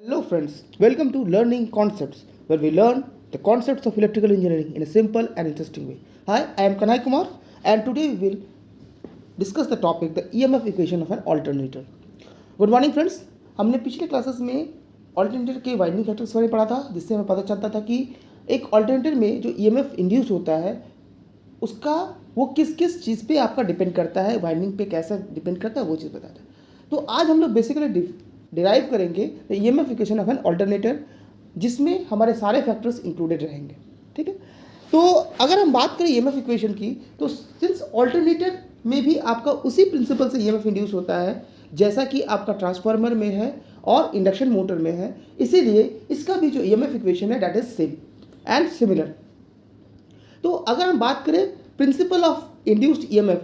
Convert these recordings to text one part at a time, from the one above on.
Hello friends, welcome to Learning Concepts, where we learn the concepts of electrical engineering in a simple and interesting way. Hi, I am Kanai Kumar and today we will discuss the topic the EMF equation of an alternator. Good morning friends, हमने पिछले classes में alternator के winding factors बारे में पढ़ा था, जिससे हमें पता चलता था कि एक ऑल्टरनेटर में जो EMF इंड्यूस होता है उसका वो किस किस चीज़ पे आपका डिपेंड करता है, वाइंडिंग पे कैसा डिपेंड करता है वो चीज़ बताता है। तो आज हम लोग बेसिकली डिराइव करेंगे the EMF equation of an alternator, जिसमें हमारे सारे फैक्टर्स इंक्लूडेड रहेंगे। ठीक है, तो अगर हम बात करें EMF इक्वेशन की, तो सिंस ऑल्टरनेटर में भी आपका उसी प्रिंसिपल से EMF इंड्यूस होता है जैसा कि आपका ट्रांसफार्मर में है और इंडक्शन मोटर में है, इसीलिए इसका भी जो EMF इक्वेशन है that is same and similar. तो अगर हम बात करें प्रिंसिपल ऑफ इंड्यूस्ड EMF,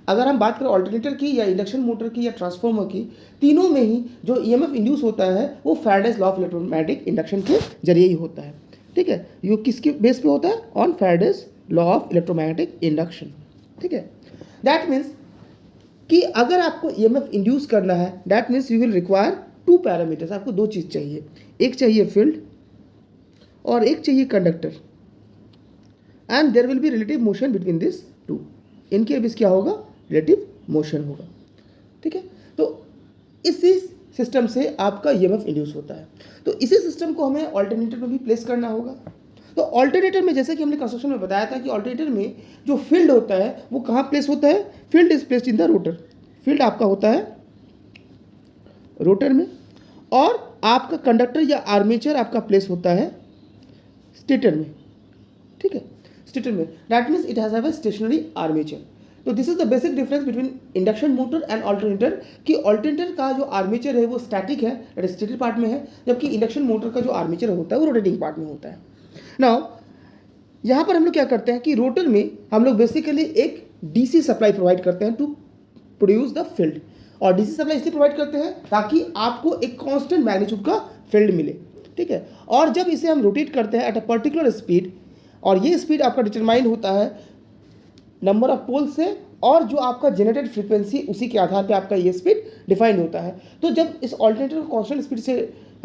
अगर हम बात करें ऑल्टरनेटर की या इंडक्शन मोटर की या ट्रांसफार्मर की, तीनों में ही जो EMF इंड्यूस होता है वो Faraday's law of electromagnetic induction के जरिए ही होता है। ठीक है, ये किसके बेस पे होता है? On Faraday's law of electromagnetic induction. ठीक है, दैट मीन्स कि अगर आपको EMF इंड्यूस करना है that means you will require two parameters. आपको दो चीज़ चाहिए, एक चाहिए फील्ड और एक चाहिए conductor, and there will be relative motion between this two. इनके बीच क्या होगा? रिलेटिव मोशन होगा। ठीक है, तो इसी सिस्टम से आपका EMF इंड्यूस होता है। तो इसी सिस्टम को हमें ऑल्टरनेटर में भी प्लेस करना होगा। तो ऑल्टरनेटर में जैसे कि हमने कंस्ट्रक्शन में बताया था कि ऑल्टरनेटर में जो फील्ड होता है वो कहाँ प्लेस होता है? Field is placed in the rotor. Field आपका होता है रोटर में, और आपका कंडक्टर या आर्मेचर आपका प्लेस होता है स्टेटर में। ठीक है, स्टेटर में, that means it has have a stationary armature. तो this is the basic difference between induction motor and alternator, कि ऑल्टरनेटर का जो आर्मेचर है वो स्टैटिक है, दैट इज स्टेटर पार्ट में है, जबकि इंडक्शन मोटर का जो आर्मेचर होता है वो रोटेटिंग पार्ट में होता है। नाउ यहाँ पर हम लोग क्या करते हैं कि रोटर में हम लोग बेसिकली एक DC सप्लाई प्रोवाइड करते हैं टू प्रोड्यूस द फील्ड, और DC सप्लाई इसलिए प्रोवाइड करते हैं ताकि आपको एक कांस्टेंट मैग्नीट्यूड का फील्ड मिले। ठीक है, और जब इसे हम रोटेट करते हैं एट अ पर्टिकुलर स्पीड, और ये स्पीड आपका डिटरमाइन होता है नंबर ऑफ पोल से, और जो आपका जनरेटेड फ्रीक्वेंसी उसी के आधार पे आपका ये स्पीड डिफाइन होता है। तो जब इस ऑल्टरनेटर को कांस्टेंट स्पीड से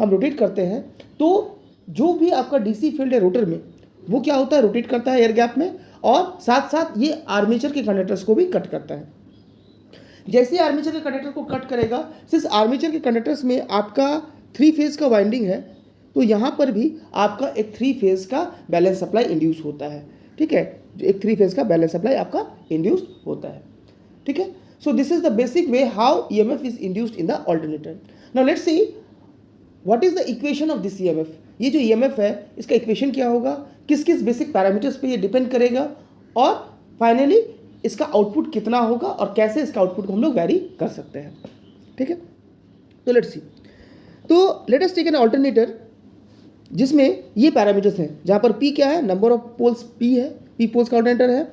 हम रोटेट करते हैं तो जो भी आपका DC फील्ड है रोटर में वो क्या होता है? रोटेट करता है एयर गैप में, और साथ साथ ये आर्मेचर के कंडक्टर्स को भी कट करता है। जैसे आर्मेचर के कंडक्टर को कट करेगा, सिर्फ आर्मेचर के कंडक्टर्स में आपका 3 फेज का वाइंडिंग है, तो यहाँ पर भी आपका एक 3 फेज का बैलेंस सप्लाई इंड्यूस होता है। ठीक है, एक 3 फेज का बैलेंस सप्लाई आपका इंड्यूस होता है। ठीक है, so this is the basic way how EMF is induced in the alternator. Now let's see what is the equation of this EMF। ये जो EMF है इसका इक्वेशन क्या होगा, किस किस बेसिक पैरामीटर्स पे ये डिपेंड करेगा, और फाइनली इसका आउटपुट कितना होगा और कैसे इसका आउटपुट को हम लोग वैरी कर सकते हैं। ठीक है, तो लेट्स सी। तो let us take an alternator जिसमें ये पैरामीटर्स हैं, जहाँ पर P क्या है? नंबर ऑफ पोल्स P है, P पोल्स का ऑल्टरनेटर है।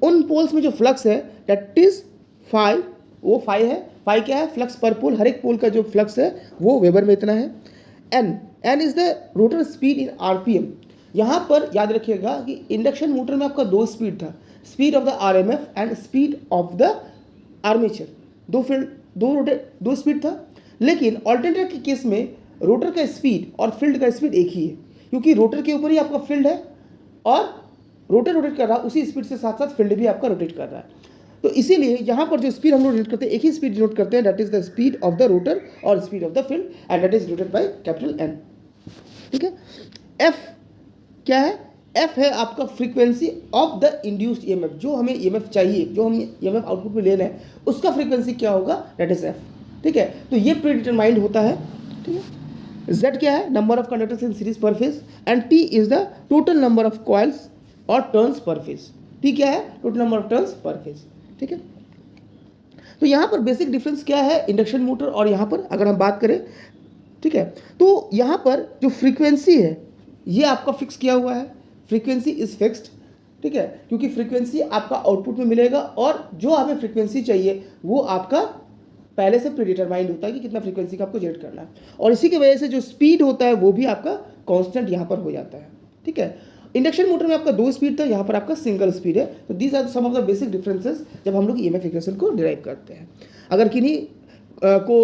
उन पोल्स में जो फ्लक्स है दैट इज फाई, वो फाई है। फाई क्या है? फ्लक्स पर पोल, हर एक पोल का जो फ्लक्स है वो वेबर में इतना है। N is the rotor speed in RPM। यहाँ पर याद रखिएगा कि इंडक्शन मोटर में आपका 2 स्पीड था, speed of the RMF and speed of the armature. दो स्पीड था, लेकिन ऑल्टरनेटर के केस में रोटर का स्पीड और फील्ड का स्पीड एक ही है, क्योंकि रोटर के ऊपर ही आपका फील्ड है और रोटर रोटेट कर रहा है उसी स्पीड से, साथ साथ फील्ड भी आपका रोटेट कर रहा है। तो इसीलिए यहाँ पर जो स्पीड हम लोग नोट करते हैं, एक ही स्पीड नोट करते हैं, that is the speed of the rotor और speed of the field, and that is denoted by capital N। ठीक है, F क्या है? F है आपका frequency of the induced EMF। जो हमें EMF चाहिए, जो हमें EMF आउटपुट में लेना है, उसका फ्रीक्वेंसी क्या होगा? That is F। ठीक है, तो ये प्री डिटरमाइंड होता है। ठीक है, Z क्या है? Number of conductors in series per phase, and T is the total number of coils और टर्न्स पर फेज। T क्या है? Total number of turns per phase. ठीक है, तो यहाँ पर बेसिक डिफरेंस क्या है इंडक्शन मोटर और यहाँ पर अगर हम बात करें। ठीक है, तो यहाँ पर जो फ्रीक्वेंसी है ये आपका फिक्स किया हुआ है, फ्रीक्वेंसी इज फिक्स्ड। ठीक है, क्योंकि फ्रीक्वेंसी आपका आउटपुट में मिलेगा, और जो हमें फ्रीक्वेंसी चाहिए वो आपका पहले से प्रीडिटरमाइंड होता है कि कितना फ्रीक्वेंसी का आपको जनरेट करना है, और इसी की वजह से जो स्पीड होता है वो भी आपका कांस्टेंट यहाँ पर हो जाता है। ठीक है, इंडक्शन मोटर में आपका 2 स्पीड था, यहाँ पर आपका सिंगल स्पीड है। तो these are some of the basic differences जब हम लोग EMF इक्वेशन को डिराइव करते हैं। अगर किन्हीं को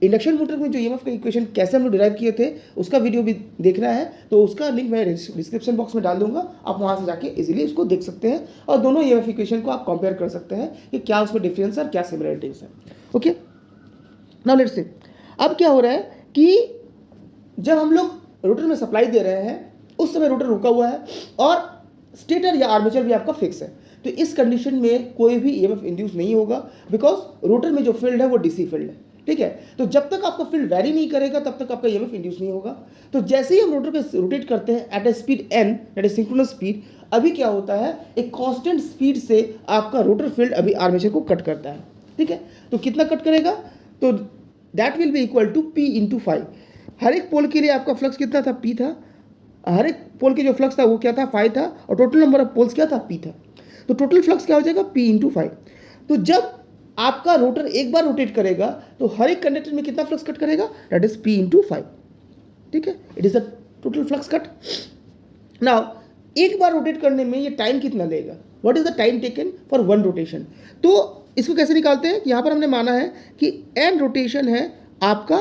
इंडक्शन मोटर में जो ईएमएफ का इक्वेशन कैसे हम लोग डिराइव किए थे उसका वीडियो भी देखना है तो उसका लिंक मैं डिस्क्रिप्शन बॉक्स में डाल दूंगा, आप वहाँ से जाके इजीली उसको देख सकते हैं और दोनों ईएमएफ इक्वेशन को आप कंपेयर कर सकते हैं कि क्या उसमें डिफरेंस है और क्या सिमिलरिटीज है। ओके, नाउ लेट्स से अब क्या हो रहा है कि जब हम लोग रोटर में सप्लाई दे रहे हैं उस समय रोटर रुका हुआ है और स्टेटर या आर्मेचर भी आपका फिक्स है, तो इस कंडीशन में कोई भी ईएमएफ इंड्यूस नहीं होगा बिकॉज रोटर में जो फील्ड है वो डीसी फील्ड है। ठीक है, तो जब तक आपका फील्ड वेरी नहीं करेगा तब तक आपका ईएमएफ इंड्यूस नहीं होगा। तो जैसे ही हम रोटर को रोटेट करते हैं at a speed N, that is synchronous speed, अभी क्या होता है एक कांस्टेंट स्पीड से आपका रोटर फील्ड अभी आर्मेचर को कट करता है। ठीक है, तो कितना कट करेगा, तो that will be equal to P into five. हर एक पोल के लिए आपका फ्लक्स कितना था, पी था। हर एक पोल के जो फ्लक्स था वो क्या था, फाइव था, और टोटल नंबर ऑफ पोल्स क्या था, पी था। तो टोटल फ्लक्स क्या हो जाएगा, पी इंटू फाइव। तो जब आपका रोटर एक बार रोटेट करेगा तो हर एक कंडक्टर में कितना फ्लक्स कट करेगा, that is P into five. ठीक है, it is the total flux cut. Now एक बार रोटेट करने में ये टाइम कितना लेगा, what is the time taken for one rotation. तो इसको कैसे निकालते हैं कि यहाँ पर हमने माना है कि एन रोटेशन है आपका,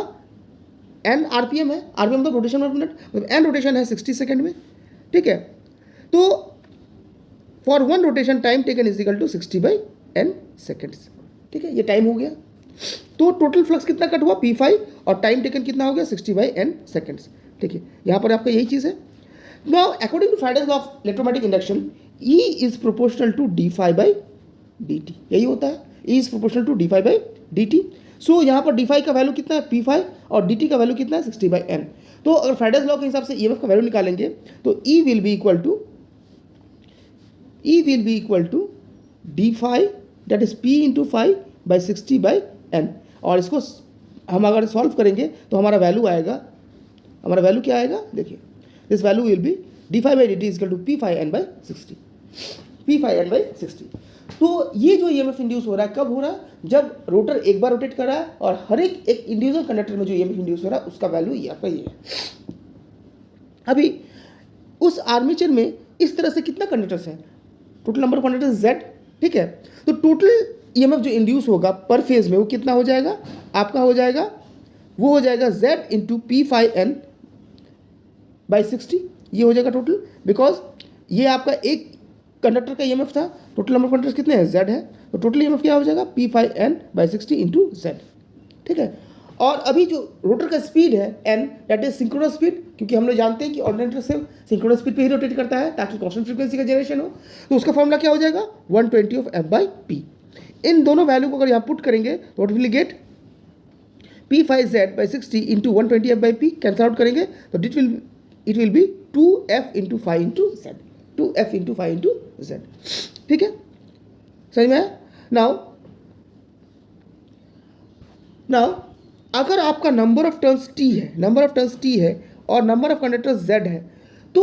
एन आरपीएम है, आरपीएम मतलब रोटेशन पर मिनट, मतलब एन रोटेशन है 60 सेकेंड में। ठीक है, तो for one rotation time taken is equal to 60/n seconds. ठीक है, ये टाइम हो गया। तो टोटल फ्लक्स कितना कट हुआ, P5, और टाइम टेकन कितना हो गया, 60/n सेकेंड्स। ठीक है, यहाँ पर आपका यही चीज़ है। Now according to Faraday's law of electromagnetic induction, E is proportional to d∅/dt, यही होता है, E is proportional to d∅/dt। So यहाँ पर d∅ का वैल्यू कितना है, P5, और dt का वैल्यू कितना है, 60/n। तो अगर फैराडेज लॉ के हिसाब से ईएमएफ का वैल्यू निकालेंगे तो E will be equal to d∅, that is P into 5/60/n। और इसको हम अगर सॉल्व करेंगे तो हमारा वैल्यू आएगा, हमारा वैल्यू क्या आएगा, देखिए, this value will be d∅/dt is equal to P5n/60, P5n/60। तो ये जो ईएमएफ इंड्यूस हो रहा है कब हो रहा है, जब रोटर एक बार रोटेट कर रहा है और हर एक इंडिविजुअल कंडक्टर में जो ईएमएफ इंड्यूस हो रहा है उसका वैल्यू ये आपका ये है। अभी उस आर्मेचर में इस तरह से कितना कंडक्टर्स हैं, total number of conductors Z। ठीक है, तो टोटल ईएमएफ जो इंड्यूस होगा पर फेज में वो कितना हो जाएगा, आपका हो जाएगा, वो हो जाएगा Z इंटू P5n/60, ये हो जाएगा टोटल, बिकॉज ये आपका एक कंडक्टर का ईएमएफ था, टोटल नंबर ऑफ कंडक्टर्स कितने हैं, Z है, तो टोटल ईएमएफ क्या हो जाएगा, P5n/60 इंटू Z। ठीक है, और अभी जो रोटर का स्पीड है n, that is synchronous speed, क्योंकि हम लोग जानते हैं कि ऑर्डिनेटर से सिंक्रोनस स्पीड पे ही रोटेट करता है ताकि कांस्टेंट फ्रीक्वेंसी का जनरेशन हो, तो उसका फॉर्मूला क्या हो जाएगा, 120 ऑफ f/p। इन दोनों वैल्यू को अगर यहाँ पुट करेंगे तो what will get, P5z/60 into 120 f/p, cancel out करेंगे तो it will be 2f into 5 into z, 2f into 5 into z। ठीक है, समझ में आया। नाउ अगर आपका नंबर ऑफ टर्न्स t है और नंबर ऑफ कंडक्टर्स z है, तो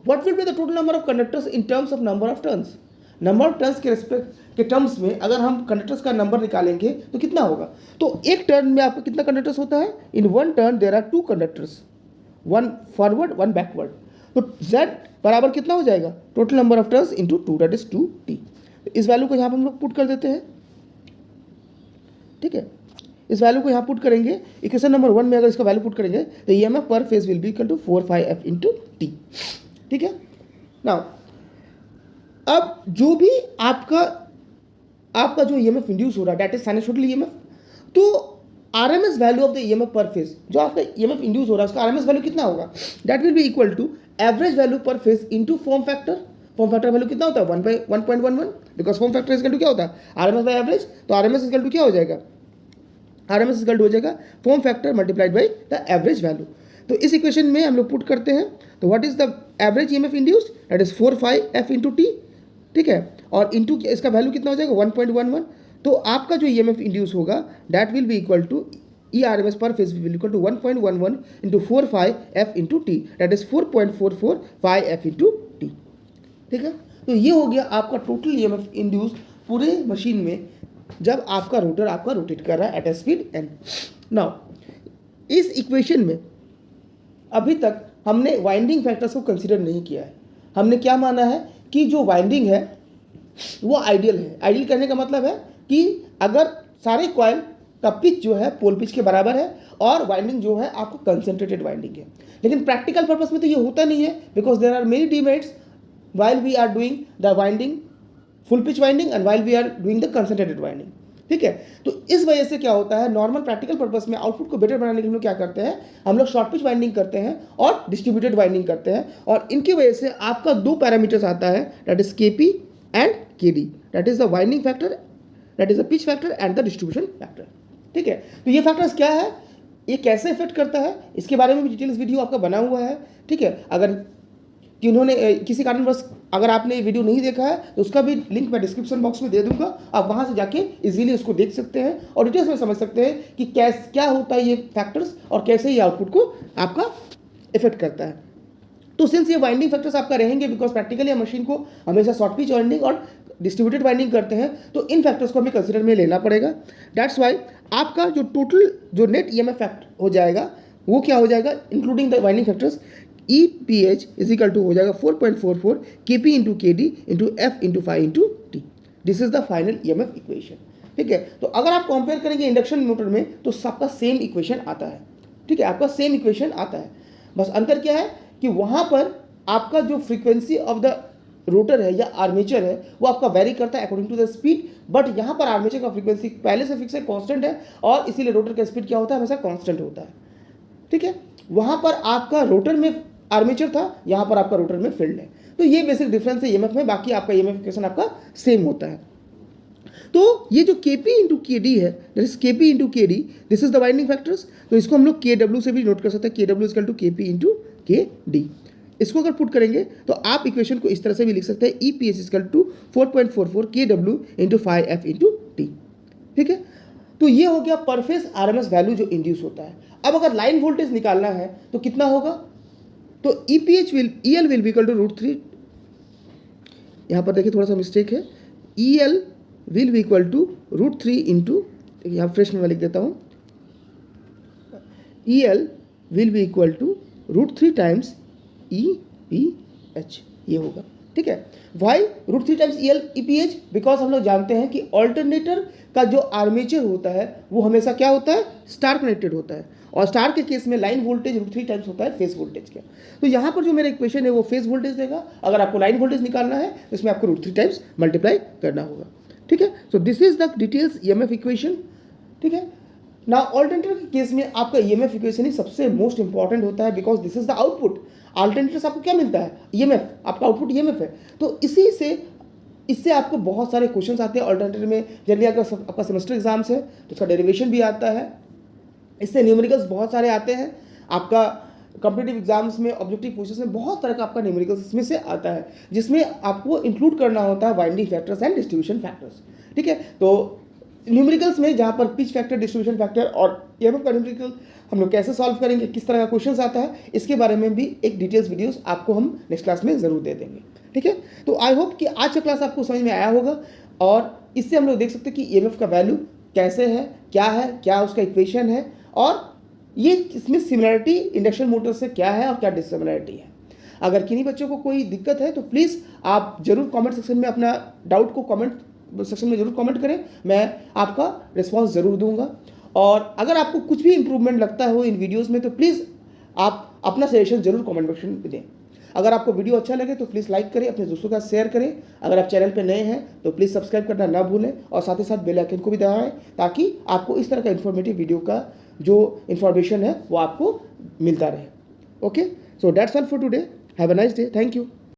what will be the total number of conductors in terms of number of turns. Number of turns के रेस्पेक्ट के टर्म्स में अगर हम कंडक्टर्स का नंबर निकालेंगे तो कितना होगा, तो एक टर्न में आपका कितना कंडक्टर्स होता है, in one turn there are 2 conductors, one forward one backward, तो z बराबर कितना हो जाएगा, total number of turns into 2, that is 2t। इस वैल्यू को यहाँ पर हम लोग पुट कर देते हैं। ठीक है, इस वैल्यू को यहाँ पुट करेंगे, इक्वेशन नंबर 1 में अगर इसका वैल्यू पुट करेंगे तो EMF per phase will be equal to 4/5f into t। ठीक है, नाउ अब जो भी आपका जो ईएमएफ इंड्यूस हो रहा है दैट इज साइनसॉइडल ईएमएफ, तो RMS value of the EMF per phase, जो आपका ईएमएफ इंड्यूस हो रहा है उसका आरएमएस वैल्यू कितना होगा, that will be equal to average value per phase into form factor. Form factor value कितना होता है, 1/1.11, because form factor equal to क्या होता है, आरएमएस बाय एवरेज, तो आरएमएस इक्वल टू क्या हो जाएगा, आरएमएस इक्वल टू हो जाएगा form factor multiplied by the average value. तो इस इक्वेशन में हम लोग पुट करते हैं, तो what is the average EMF induced, that is 4/5f into t। ठीक है, और इंटू इसका वैल्यू कितना हो जाएगा, 1.11। तो आपका जो ईएमएफ इंड्यूस होगा that will be equal to ERMS per phase will equal to 1.11 into 4/5f into t, that is 4.445f into t। ठीक है, तो ये हो गया आपका टोटल ईएमएफ इंड्यूस पूरे मशीन में जब आपका रोटर आपका रोटेट कर रहा है at a speed n। Now इस इक्वेशन में अभी तक हमने वाइंडिंग फैक्टर्स को कंसीडर नहीं किया है। हमने क्या माना है कि जो वाइंडिंग है वो आइडियल है। आइडियल कहने का मतलब है कि अगर सारे कॉइल का पिच जो है पोल पिच के बराबर है और वाइंडिंग जो है आपको कंसंट्रेटेड वाइंडिंग है। लेकिन प्रैक्टिकल पर्पस में तो ये होता नहीं है, because there are many demerits while we are doing the winding full pitch winding and while we are doing the concentrated winding। ठीक है, तो इस वजह से क्या होता है, नॉर्मल प्रैक्टिकल पर्पस में आउटपुट को बेटर बनाने के लिए हम लोग क्या करते हैं, हम लोग शॉर्ट पिच वाइंडिंग करते हैं और डिस्ट्रीब्यूटेड वाइंडिंग करते हैं, और इनकी वजह से आपका दो पैरामीटर्स आता है, that is KP and KD, that is the winding factor, that is the pitch factor and the distribution factor. ठीक है, तो ये फैक्टर्स क्या है, ये कैसे इफेक्ट करता है, इसके बारे में भी डिटेल्स वीडियो आपका बना हुआ है। ठीक है, अगर कि उन्होंने किसी कारणवश अगर आपने ये वीडियो नहीं देखा है तो उसका भी लिंक मैं डिस्क्रिप्शन बॉक्स में दे दूंगा, आप वहाँ से जाके इजीली उसको देख सकते हैं और डिटेल्स में समझ सकते हैं कि क्या होता है ये फैक्टर्स और कैसे ये आउटपुट को आपका इफेक्ट करता है। तो सिंस ये वाइंडिंग फैक्टर्स आपका रहेंगे, बिकॉज प्रैक्टिकली मशीन को हमेशा शॉर्ट पिच वाइंडिंग और डिस्ट्रीब्यूटेड वाइंडिंग करते हैं, तो इन फैक्टर्स को हमें कंसिडर में लेना पड़ेगा। दैट्स वाई आपका जो टोटल जो नेट EMF फैक्ट हो जाएगा वो क्या हो जाएगा, including the winding factors, EPH is equal to हो जाएगा 4.44 KP into KD into F into phi into T। This is the final EMF equation. ठीक है, तो अगर आप कंपेयर करेंगे इंडक्शन मोटर में तो सबका सेम इक्वेशन आता है। ठीक है, आपका सेम इक्वेशन आता है, बस अंतर क्या है कि वहाँ पर आपका जो फ्रीक्वेंसी ऑफ द रोटर है या आर्मेचर है वो आपका वेरी करता है according to the speed, but यहाँ पर आर्मेचर का फ्रीक्वेंसी पहले से फिक्स है, कांस्टेंट है, और इसीलिए रोटर का स्पीड क्या होता है, हमेशा कांस्टेंट होता है। ठीक है, वहाँ पर आपका रोटर में आर्मेचर था, यहाँ पर आपका रोटर में फील्ड है, तो ये बेसिक डिफरेंस है EMF में, बाकी आपका EMF इक्वेशन आपका सेम होता है। तो ये जो KP इंटू KD है, that is KP into KD, this is the winding factors, तो इसको हम लोग KW से भी नोट कर सकते हैं, KW equal to KP into KD। इसको अगर पुट करेंगे तो आप इक्वेशन को इस तरह से भी लिख सकते हैं, EPH equal to 4.44 KW into 5F into T। ठीक है, तो ये हो गया पर फेज RMS वैल्यू जो इंड्यूस होता है। अब अगर लाइन वोल्टेज निकालना है तो कितना होगा, तो EL will be equal to √3, यहाँ पर देखिए थोड़ा सा मिस्टेक है, EL will be equal to √3 into, यहाँ फ्रेश में मैं लिख देता हूँ, EL will be equal to √3 times EPH, ये होगा। ठीक है, वाई √3 टाइम्स EPH, बिकॉज हम लोग जानते हैं कि ऑल्टरनेटर का जो आर्मेचर होता है वो हमेशा क्या होता है, स्टार कनेक्टेड होता है, और स्टार के केस में लाइन वोल्टेज √3 टाइम्स होता है फेज वोल्टेज का। तो यहाँ पर जो मेरा इक्वेशन है वो फेज वोल्टेज देगा, अगर आपको लाइन वोल्टेज निकालना है तो इसमें आपको √3 टाइम्स मल्टीप्लाई करना होगा। ठीक है, so this is the details EMF equation. ठीक है, ना ऑल्टरनेटर के केस में आपका EMF इक्वेशन ही सबसे मोस्ट इंपॉर्टेंट होता है, because this is the output. Alternator से आपको क्या मिलता है, EMF, आपका आउटपुट EMF है, तो इससे आपको बहुत सारे क्वेश्चंस आते हैं अल्टरनेटर में। जनरली अगर आपका सेमेस्टर एग्जाम्स है तो उसका डेरिवेशन भी आता है, इससे न्यूमेरिकल्स बहुत सारे आते हैं, आपका कॉम्पिटिटिव एग्जाम्स में ऑब्जेक्टिव क्वेश्चंस में बहुत तरह का आपका न्यूमेरिकल्स इसमें से आता है, जिसमें आपको इंक्लूड करना होता है winding factors and distribution factors. ठीक है, तो न्यूमेरिकल्स में जहाँ पर पिच फैक्टर, डिस्ट्रीब्यूशन फैक्टर और EMF का न्यूमेरिकल हम लोग कैसे सॉल्व करेंगे, किस तरह का क्वेश्चंस आता है, इसके बारे में भी एक डिटेल्स वीडियोस आपको हम नेक्स्ट क्लास में ज़रूर दे देंगे। ठीक है, तो आई होप कि आज का क्लास आपको समझ में आया होगा, और इससे हम लोग देख सकते हैं कि EMF का वैल्यू कैसे है, क्या उसका इक्वेशन है, और ये इसमें सिमिलरिटी इंडक्शन मोटर से क्या है और क्या डिससिमिलरिटी है। अगर किन्हीं बच्चों को कोई दिक्कत है तो प्लीज़ आप जरूर कमेंट सेक्शन में अपना डाउट को कमेंट सेक्शन में जरूर कमेंट करें, मैं आपका रिस्पांस ज़रूर दूंगा। और अगर आपको कुछ भी इंप्रूवमेंट लगता हो इन वीडियोस में तो प्लीज़ आप अपना सजेशन जरूर कमेंट सेक्शन में दें। अगर आपको वीडियो अच्छा लगे तो प्लीज़ लाइक करें, अपने दोस्तों के साथ शेयर करें। अगर आप चैनल पर नए हैं तो प्लीज़ सब्सक्राइब करना ना भूलें, और साथ ही साथ बेल आइकन को भी दबाएं, ताकि आपको इस तरह का इन्फॉर्मेटिव वीडियो का जो इन्फॉर्मेशन है वो आपको मिलता रहे। Okay, so that's all for today, have a nice day, thank you.